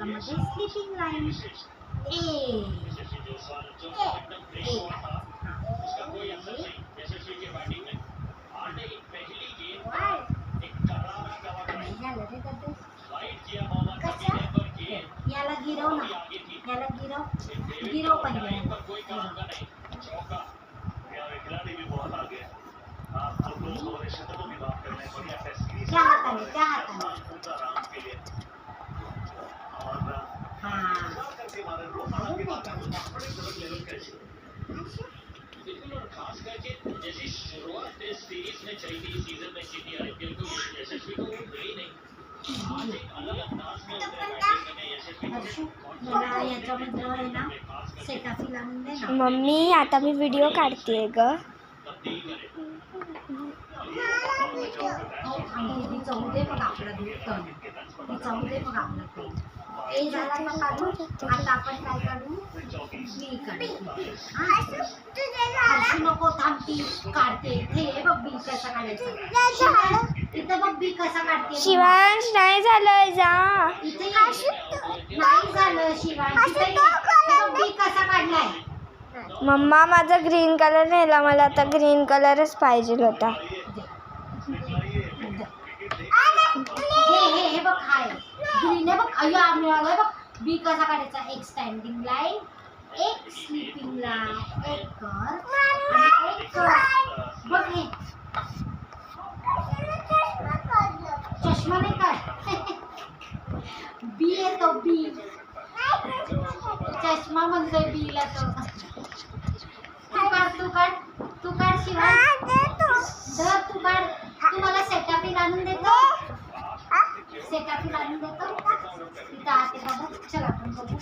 याच्यामध्ये sleeping line A याला गिरव ना, याला गिरव पहिले त्या हाताने खास करके जैसी शुरुआत टेस्ट सीरीज में चली थी सीजन में जीती आईपीएल को यशस्वी को गई नहीं। आज एक अलग अंदाज में उतरे बैटिंग करने यशस्वी मला याच्यामध्ये आहे ना सेटाफिल आणून दे ना मम्मी. आता मी व्हिडिओ काढतेय ग. जाऊ दे मग आपला दूध जाऊ दे मग आपला दूध ए झाला मग काढू. आता आपण काय काढू बी काढू. हसू नको थांबती काढते. हे बघ बी कसा काढायचा. इथं बघ बी कसा काढते. शिवांश नाही झालं जा. इथे नाही झालं शिवांश. बी कसा काढलाय. मम्मा माझा ग्रीन कलर नेला. मला आता ग्रीन कलरच पाहिजे होता. हे बघ हाय ग्रीन आहे बघ. अय्या मिळालं बघ. बी कसा काढायचा. एक स्टँडिंग लाईन, एक स्लीपिंग लाईन, एक कर आणि एक कर. बघ हे चष्मा नाही काढ. बी येतो बी. चष्मा म्हणतोय बीला तो. तू काढ शिवाय. धर तू काढ. तू मला सेटाफिल आणून देतो. सेटाफिल आणून देतो. तिथं आते बघू. चल आपण बघू.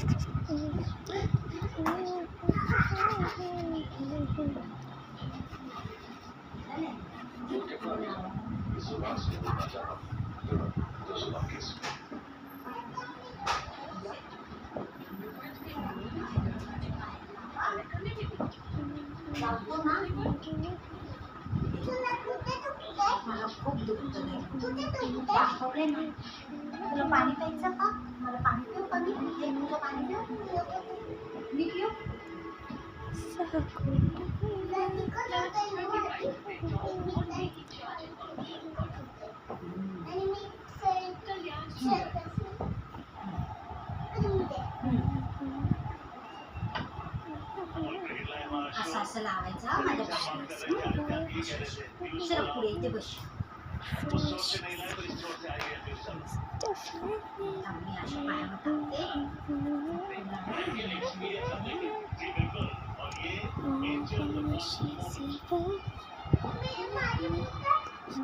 जातो ना. मला खूप दुखतं नाही. दाखवले ना. तुला पाणी प्यायचं का. मला पाणी पिऊ का. मी तुला पाणी पिऊ. मी पिऊ. असं असं लावायचं माझ्या पायाला. सर पुढे इथे बस. मी अशा पायावर टाकते.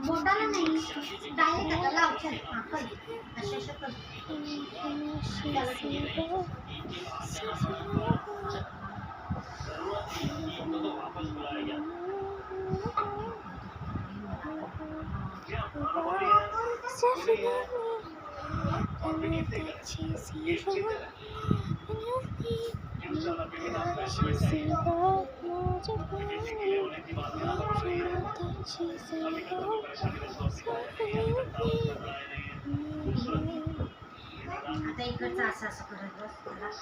बोटाला नाही डायरेक्ट आता लाव. चल कर अशा कर. आता इकडचं असं असं करत बस.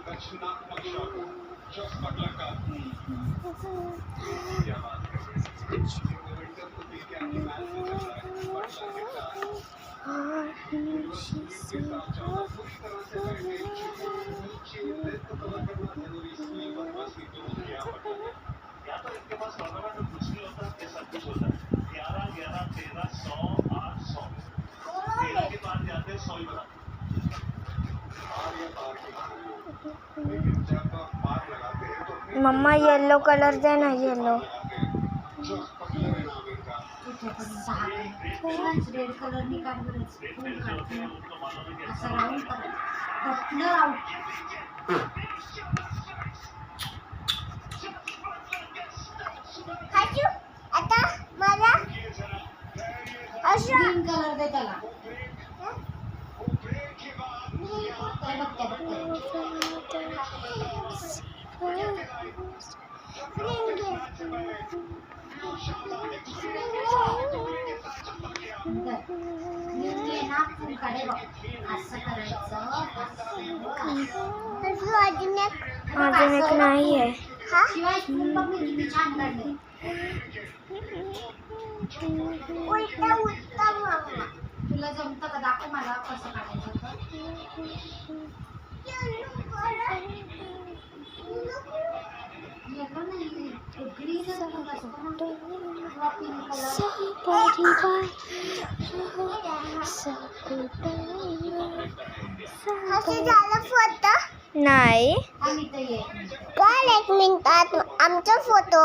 दक्षिणात्मक शॉट जस्ट पटला का या तो इनके पास टूर्नामेंट में कुछ नहीं होता, ये सब कुछ होता है। 11, 11, 13, 100, 8, 100 13 के बाद जाते हैं 100 ही बना। मम्मा येलो कलर दे ना, येलो. रेड कलर नी काढ बरं. फुल काढ. असं राऊंड कर. रत्न राऊंड. आता मला ग्रीन कलर दे त्याला. ते बघते बघते. ग्रीन घे ना, फुल काढे बघ. असं करायचं. अजून एक नाही आहे. शिवाय फुल बघ मी किती छान काढले. उलटा उलटा मम्मा तुला जमतं का? दाखव मला कसं काढायचं तर. येतो नाही. ग्रीनच फुल असतं ना. किंवा पिंक कलर. असं झालं फोटो नाही. आम्ही तर ये. काल 1 मिनिटात आमचा फोटो